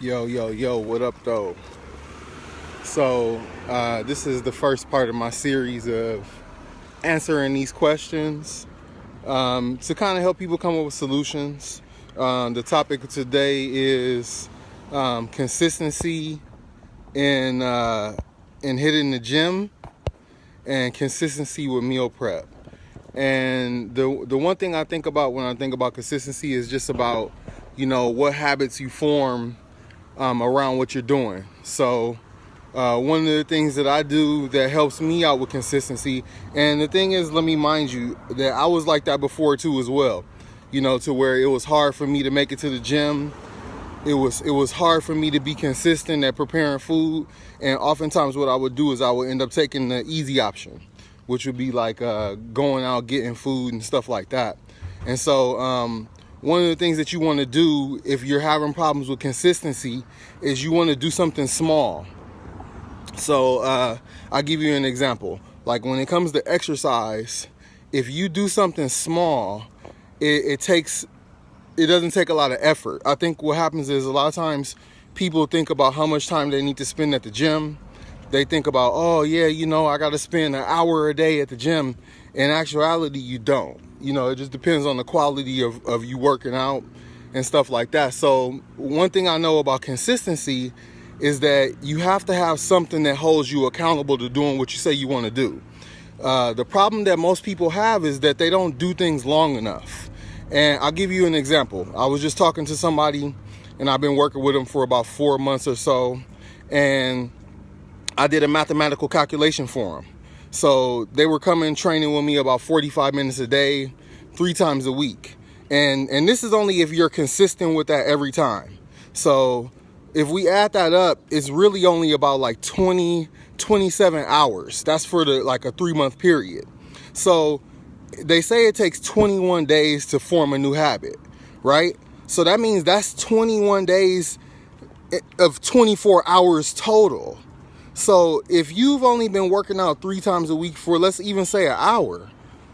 Yo, what up, though? This is the first part of my series of answering these questions to kind of help people come up with solutions. The topic of today is consistency in hitting the gym and consistency with meal prep. And the one thing I think about when I think about consistency is just about, what habits you form around what you're doing. So one of the things that I do that helps me out with consistency, and the thing is, let me mind you that I was like that before too as well, to where it was hard for me to make it to the gym. It was hard for me to be consistent at preparing food, and oftentimes what I would do is I would end up taking the easy option, which would be like going out getting food and stuff like that. And so one of the things that you want to do if you're having problems with consistency is you want to do something small. So I'll give you an example. Like when it comes to exercise, if you do something small, it doesn't take a lot of effort. I think what happens is a lot of times people think about how much time they need to spend at the gym. They think about, oh yeah, I got to spend an hour a day at the gym. In actuality, you don't. It just depends on the quality of you working out and stuff like that. So one thing I know about consistency is that you have to have something that holds you accountable to doing what you say you want to do. The problem that most people have is that they don't do things long enough. And I'll give you an example. I was just talking to somebody, and I've been working with them for about 4 months or so, and I did a mathematical calculation for them. So they were coming training with me about 45 minutes a day, 3 times a week. And this is only if you're consistent with that every time. So if we add that up, it's really only about like 27 hours. That's for a 3-month period. So they say it takes 21 days to form a new habit, right? So that means that's 21 days of 24 hours total. So if you've only been working out 3 times a week for, let's even say, an hour,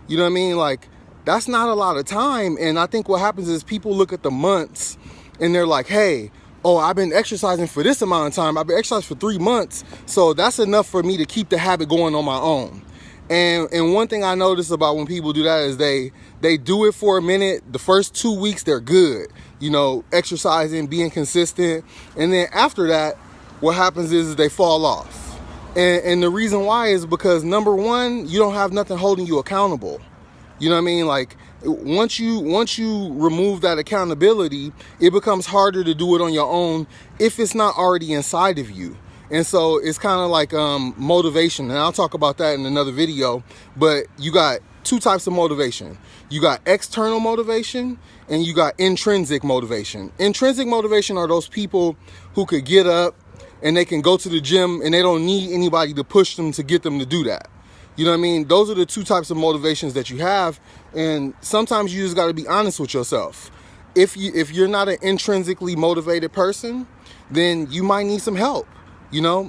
you know what I mean? Like, that's not a lot of time. And I think what happens is people look at the months and they're like, hey, I've been exercising for this amount of time. I've been exercising for 3 months. So that's enough for me to keep the habit going on my own. And one thing I notice about when people do that is they do it for a minute. The first 2 weeks, they're good, exercising, being consistent. And then after that, what happens is they fall off. And the reason why is because, number one, you don't have nothing holding you accountable. You know what I mean? Like, once you remove that accountability, it becomes harder to do it on your own if it's not already inside of you. And so it's kind of like motivation. And I'll talk about that in another video. But you got 2 types of motivation. You got external motivation and you got intrinsic motivation. Intrinsic motivation are those people who could get up and they can go to the gym and they don't need anybody to push them to get them to do that. You know what I mean? Those are the 2 types of motivations that you have. And sometimes you just got to be honest with yourself. If you're not an intrinsically motivated person, then you might need some help, And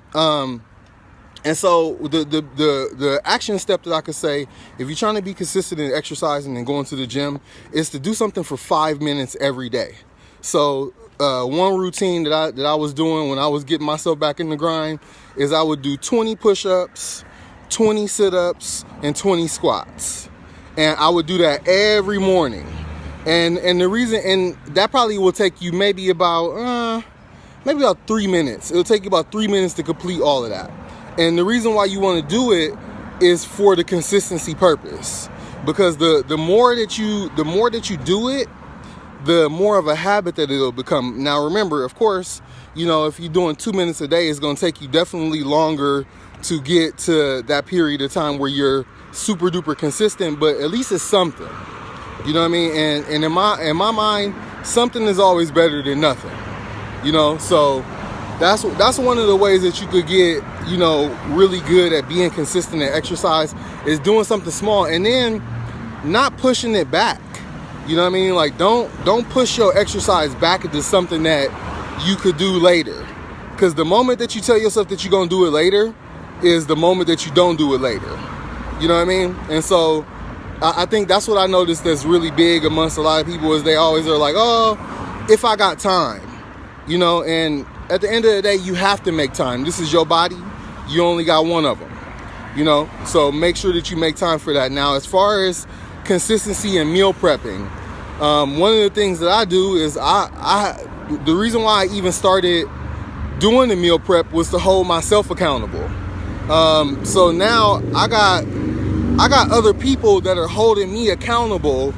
so the action step that I could say, if you're trying to be consistent in exercising and going to the gym, is to do something for 5 minutes every day. So one routine that I was doing when I was getting myself back in the grind is I would do 20 push-ups, 20 sit-ups, and 20 squats. And I would do that every morning. And the reason, and that probably will take you maybe about 3 minutes. It'll take you about 3 minutes to complete all of that. And the reason why you want to do it is for the consistency purpose. Because the more that you do it, the more of a habit that it'll become. Now remember, of course, if you're doing 2 minutes a day, it's going to take you definitely longer to get to that period of time where you're super duper consistent, but at least it's something. You know what I mean? And in my mind, something is always better than nothing. So that's one of the ways that you could get, really good at being consistent at exercise, is doing something small and then not pushing it back. You know what I mean? Like, don't push your exercise back into something that you could do later. Because the moment that you tell yourself that you're going to do it later is the moment that you don't do it later. You know what I mean? And so I think that's what I noticed that's really big amongst a lot of people is they always are like, oh, if I got time. you know, and at the end of the day, you have to make time. This is your body. You only got one of them, you know, so make sure that you make time for that. Now, as far as consistency and meal prepping, one of the things that I do is the reason why I even started doing the meal prep was to hold myself accountable. So now I got other people that are holding me accountable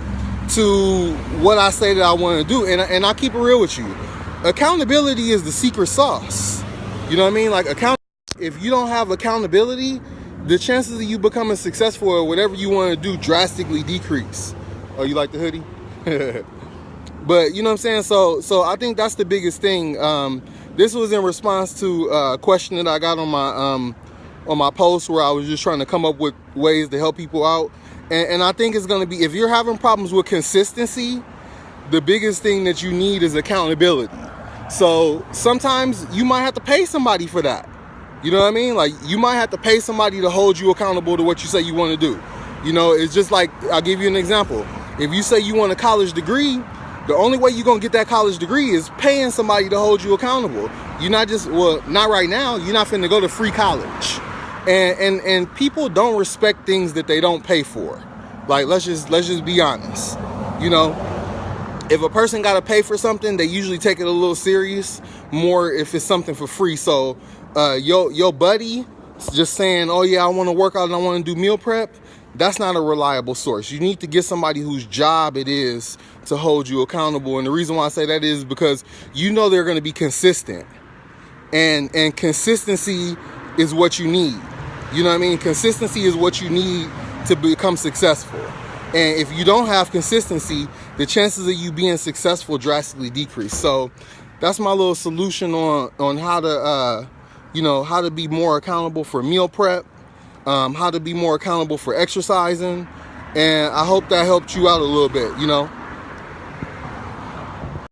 to what I say that I want to do. And I keep it real with you. Accountability is the secret sauce. You know what I mean? Like, if you don't have accountability, the chances of you becoming successful or whatever you want to do drastically decrease. Oh, you like the hoodie? But you know what I'm saying? So I think that's the biggest thing. This was in response to a question that I got on my post, where I was just trying to come up with ways to help people out. And I think it's going to be, if you're having problems with consistency, the biggest thing that you need is accountability. So sometimes you might have to pay somebody for that. You know what I mean? Like, you might have to pay somebody to hold you accountable to what you say you want to do. You know, it's just like, I'll give you an example. If you say you want a college degree, the only way you're going to get that college degree is paying somebody to hold you accountable. You're not just, well, not right now. You're not finna go to free college. And people don't respect things that they don't pay for. Like, let's just be honest. You know, if a person got to pay for something, they usually take it a little serious, more if it's something for free. So your buddy just saying, oh yeah, I want to work out and I want to do meal prep, that's not a reliable source. You need to get somebody whose job it is to hold you accountable. And the reason why I say that is because you know they're going to be consistent. And consistency is what you need. You know what I mean? Consistency is what you need to become successful. And if you don't have consistency, the chances of you being successful drastically decrease. So that's my little solution on how to how to be more accountable for meal prep, how to be more accountable for exercising. And I hope that helped you out a little bit, you know.